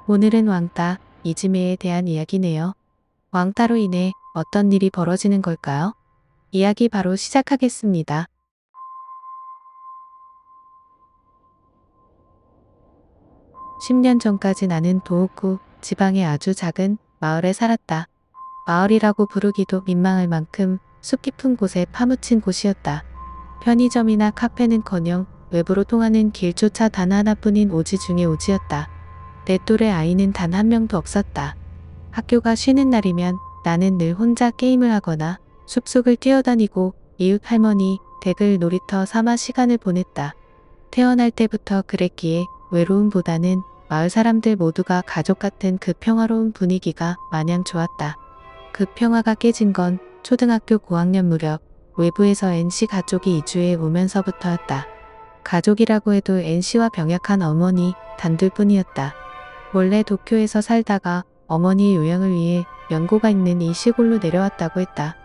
오늘은 왕따, 이지매에 대한 이야기네요. 왕따로 인해 어떤 일이 벌어지는 걸까요? 이야기 바로 시작하겠습니다. 10년 전까지 나는 도호구 지방의 아주 작은 마을에 살았다. 마을이라고 부르기도 민망할 만큼 숲 깊은 곳에 파묻힌 곳이었다. 편의점이나 카페는커녕 외부로 통하는 길조차 단 하나뿐인 오지 중의 오지였다. 내 또래 아이는 단 한 명도 없었다. 학교가 쉬는 날이면 나는 늘 혼자 게임을 하거나 숲속을 뛰어다니고 이웃 할머니 댁을 놀이터 삼아 시간을 보냈다. 태어날 때부터 그랬기에 외로움보다는 마을 사람들 모두가 가족 같은 그 평화로운 분위기가 마냥 좋았다. 그 평화가 깨진 건 초등학교 고학년 무렵 외부에서 NC 가족이 이주해 오면서부터였다. 가족이라고 해도 NC와 병약한 어머니 단둘뿐이었다. 원래 도쿄에서 살다가 어머니의 요양을 위해 연고가 있는 이 시골로 내려왔다고 했다.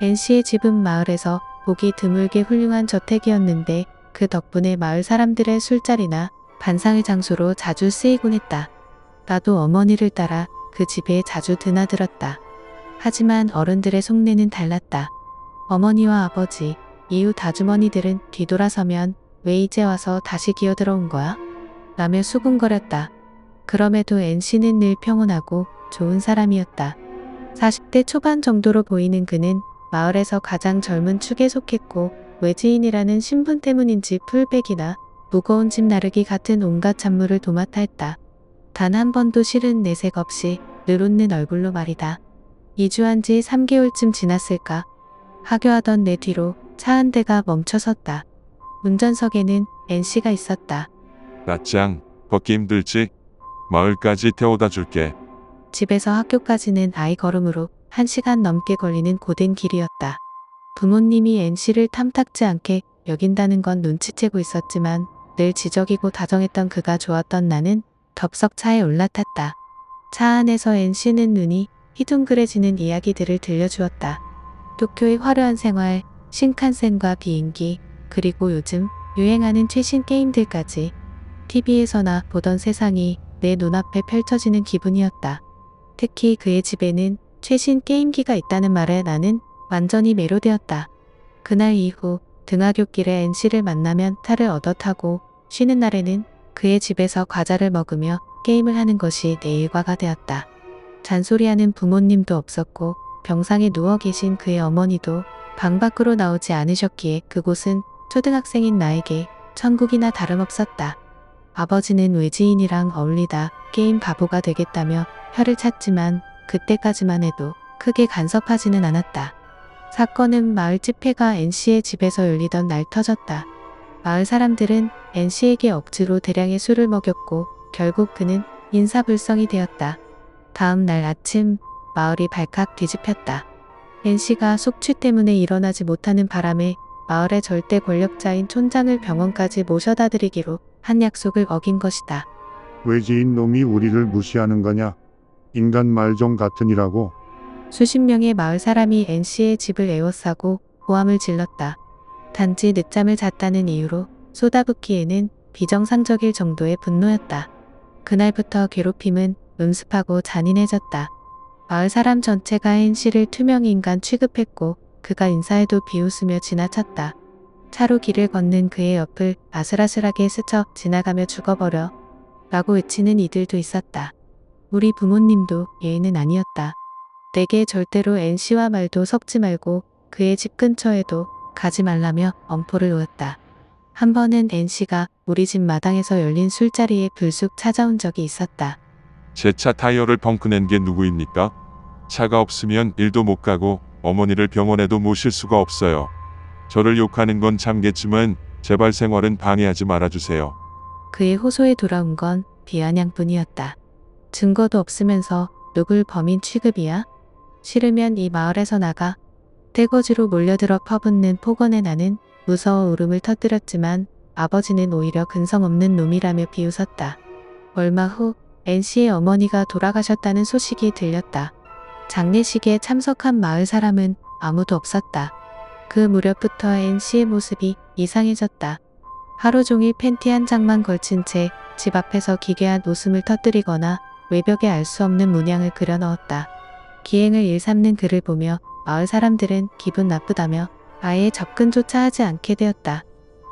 NC의 집은 마을에서 보기 드물게 훌륭한 저택이었는데 그 덕분에 마을 사람들의 술자리나 반상회 장소로 자주 쓰이곤 했다. 나도 어머니를 따라 그 집에 자주 드나들었다. 하지만 어른들의 속내는 달랐다. 어머니와 아버지, 이웃 아주머니들은 뒤돌아서면 왜 이제 와서 다시 기어들어온 거야? 라며 수군거렸다. 그럼에도 NC는 늘 평온하고 좋은 사람이었다. 40대 초반 정도로 보이는 그는 마을에서 가장 젊은 축에 속했고 외지인이라는 신분 때문인지 풀백이나 무거운 짐 나르기 같은 온갖 잡무를 도맡아 했다. 단 한 번도 싫은 내색 없이 늘 웃는 얼굴로 말이다. 이주한 지 3개월쯤 지났을까. 하교하던 내 뒤로 차 한 대가 멈춰섰다. 운전석에는 NC가 있었다. 나짱, 걷기 힘들지? 마을까지 태워다 줄게. 집에서 학교까지는 아이 걸음으로 1시간 넘게 걸리는 고된 길이었다. 부모님이 NC를 탐탁지 않게 여긴다는 건 눈치채고 있었지만 늘 지적이고 다정했던 그가 좋았던 나는 덥석 차에 올라탔다. 차 안에서 NC는 눈이 희둥그레지는 이야기들을 들려주었다. 도쿄의 화려한 생활, 신칸센과 비행기, 그리고 요즘 유행하는 최신 게임들까지 TV에서나 보던 세상이 내 눈앞에 펼쳐지는 기분이었다. 특히 그의 집에는 최신 게임기가 있다는 말에 나는 완전히 매료되었다. 그날 이후 등하굣길에 NC를 만나면 차를 얻어 타고 쉬는 날에는 그의 집에서 과자를 먹으며 게임을 하는 것이 내 일과가 되었다. 잔소리하는 부모님도 없었고 병상에 누워 계신 그의 어머니도 방 밖으로 나오지 않으셨기에 그곳은 초등학생인 나에게 천국이나 다름없었다. 아버지는 외지인이랑 어울리다 게임 바보가 되겠다며 혀를 찼지만 그때까지만 해도 크게 간섭하지는 않았다. 사건은 마을 집회가 NC의 집에서 열리던 날 터졌다. 마을 사람들은 NC에게 억지로 대량의 술을 먹였고 결국 그는 인사불성이 되었다. 다음 날 아침 마을이 발칵 뒤집혔다. NC가 숙취 때문에 일어나지 못하는 바람에 마을의 절대 권력자인 촌장을 병원까지 모셔다 드리기로 한 약속을 어긴 것이다. 외지인 놈이 우리를 무시하는 거냐? 인간 말종 같으니라고. 수십 명의 마을 사람이 NC의 집을 에워싸고 고함을 질렀다. 단지 늦잠을 잤다는 이유로 쏟아붓기에는 비정상적일 정도의 분노였다. 그날부터 괴롭힘은 음습하고 잔인해졌다. 마을 사람 전체가 NC를 투명인간 취급했고 그가 인사해도 비웃으며 지나쳤다. 차로 길을 걷는 그의 옆을 아슬아슬하게 스쳐 지나가며 죽어버려 라고 외치는 이들도 있었다. 우리 부모님도 예외는 아니었다. 내게 절대로 NC와 말도 섞지 말고 그의 집 근처에도 가지 말라며 엄포를 놓았다. 한 번은 NC가 우리 집 마당에서 열린 술자리에 불쑥 찾아온 적이 있었다. 제 차 타이어를 펑크낸 게 누구입니까? 차가 없으면 일도 못 가고 어머니를 병원에도 모실 수가 없어요. 저를 욕하는 건 참겠지만 제발 생활은 방해하지 말아주세요. 그의 호소에 돌아온 건 비아냥뿐이었다. 증거도 없으면서 누굴 범인 취급이야? 싫으면 이 마을에서 나가. 떼거지로 몰려들어 퍼붓는 폭언에 나는 무서워 울음을 터뜨렸지만 아버지는 오히려 근성 없는 놈이라며 비웃었다. 얼마 후 NC의 어머니가 돌아가셨다는 소식이 들렸다. 장례식에 참석한 마을 사람은 아무도 없었다. 그 무렵부터 NC의 모습이 이상해졌다. 하루 종일 팬티 한 장만 걸친 채 집 앞에서 기괴한 웃음을 터뜨리거나 외벽에 알 수 없는 문양을 그려 넣었다. 기행을 일삼는 그를 보며 마을 사람들은 기분 나쁘다며 아예 접근조차 하지 않게 되었다.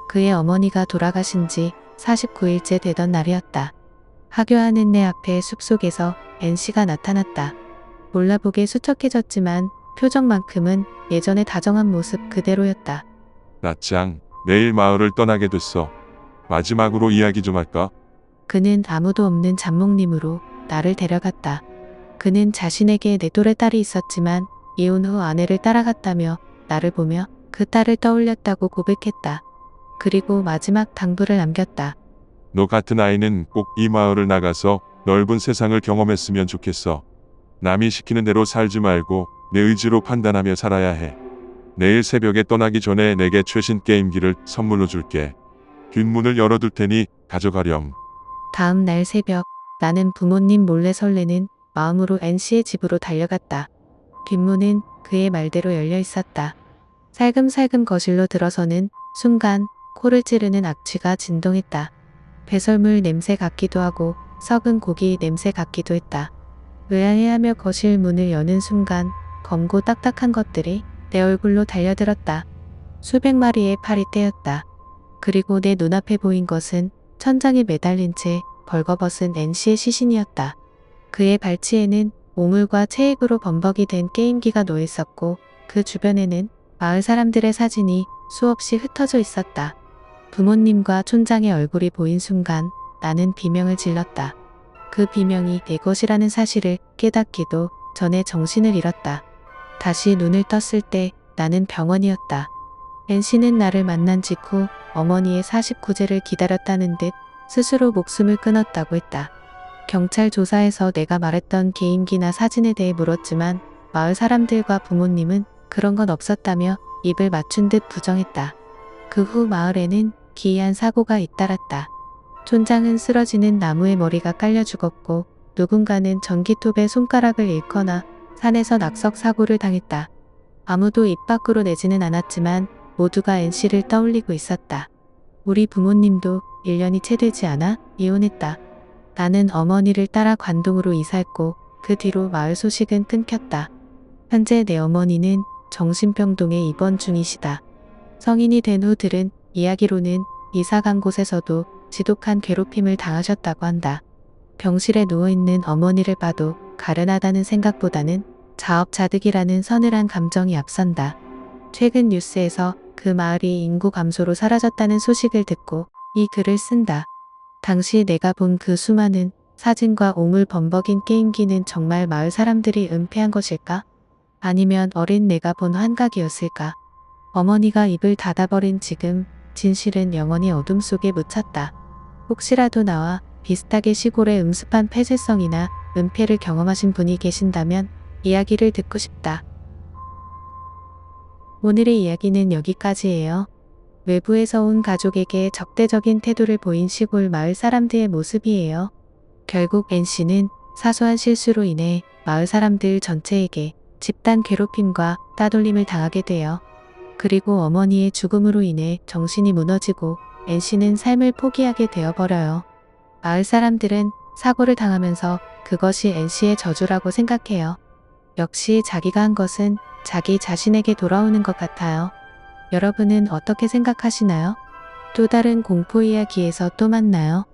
그의 어머니가 돌아가신 지 49일째 되던 날이었다. 하교하는 내 앞에 숲속에서 NC가 나타났다. 몰라보게 수척해졌지만 표정만큼은 예전의 다정한 모습 그대로였다. 나짱, 내일 마을을 떠나게 됐어. 마지막으로 이야기 좀 할까? 그는 아무도 없는 잡목림으로 나를 데려갔다. 그는 자신에게 내 또래 딸이 있었지만 이혼 후 아내를 따라갔다며 나를 보며 그 딸을 떠올렸다고 고백했다. 그리고 마지막 당부를 남겼다. 너 같은 아이는 꼭 이 마을을 나가서 넓은 세상을 경험했으면 좋겠어. 남이 시키는 대로 살지 말고 내 의지로 판단하며 살아야 해. 내일 새벽에 떠나기 전에 내게 최신 게임기를 선물로 줄게. 뒷문을 열어둘 테니 가져가렴. 다음 날 새벽 나는 부모님 몰래 설레는 마음으로 NC의 집으로 달려갔다. 뒷문은 그의 말대로 열려 있었다. 살금살금 거실로 들어서는 순간 코를 찌르는 악취가 진동했다. 배설물 냄새 같기도 하고 썩은 고기 냄새 같기도 했다. 의아해하며 거실 문을 여는 순간 검고 딱딱한 것들이 내 얼굴로 달려들었다. 수백 마리의 팔이 떼었다. 그리고 내 눈앞에 보인 것은 천장에 매달린 채 벌거벗은 NC의 시신이었다. 그의 발치에는 오물과 체액으로 범벅이 된 게임기가 놓여 있었고 그 주변에는 마을 사람들의 사진이 수없이 흩어져 있었다. 부모님과 촌장의 얼굴이 보인 순간 나는 비명을 질렀다. 그 비명이 내 것이라는 사실을 깨닫기도 전에 정신을 잃었다. 다시 눈을 떴을 때 나는 병원이었다. NC는 나를 만난 직후 어머니의 49제를 기다렸다는 듯 스스로 목숨을 끊었다고 했다. 경찰 조사에서 내가 말했던 게임기나 사진에 대해 물었지만 마을 사람들과 부모님은 그런 건 없었다며 입을 맞춘 듯 부정했다. 그 후 마을에는 기이한 사고가 잇따랐다. 촌장은 쓰러지는 나무에 머리가 깔려 죽었고 누군가는 전기톱에 손가락을 잃거나 산에서 낙석 사고를 당했다. 아무도 입 밖으로 내지는 않았지만 모두가 NC를 떠올리고 있었다. 우리 부모님도 1년이 채 되지 않아 이혼했다. 나는 어머니를 따라 관동으로 이사했고 그 뒤로 마을 소식은 끊겼다. 현재 내 어머니는 정신병동에 입원 중이시다. 성인이 된 후 들은 이야기로는 이사 간 곳에서도 지독한 괴롭힘을 당하셨다고 한다. 병실에 누워있는 어머니를 봐도 가련하다는 생각보다는 자업자득이라는 서늘한 감정이 앞선다. 최근 뉴스에서 그 마을이 인구 감소로 사라졌다는 소식을 듣고 이 글을 쓴다. 당시 내가 본 그 수많은 사진과 오물 범벅인 게임기는 정말 마을 사람들이 은폐한 것일까? 아니면 어린 내가 본 환각이었을까? 어머니가 입을 닫아버린 지금 진실은 영원히 어둠 속에 묻혔다. 혹시라도 나와 비슷하게 시골의 음습한 폐쇄성이나 은폐를 경험하신 분이 계신다면 이야기를 듣고 싶다. 오늘의 이야기는 여기까지예요. 외부에서 온 가족에게 적대적인 태도를 보인 시골 마을 사람들의 모습이에요. 결국 NC는 사소한 실수로 인해 마을 사람들 전체에게 집단 괴롭힘과 따돌림을 당하게 돼요. 그리고 어머니의 죽음으로 인해 정신이 무너지고 NC는 삶을 포기하게 되어버려요. 마을 사람들은 사고를 당하면서 그것이 NC의 저주라고 생각해요. 역시 자기가 한 것은 자기 자신에게 돌아오는 것 같아요. 여러분은 어떻게 생각하시나요? 또 다른 공포 이야기에서 또 만나요.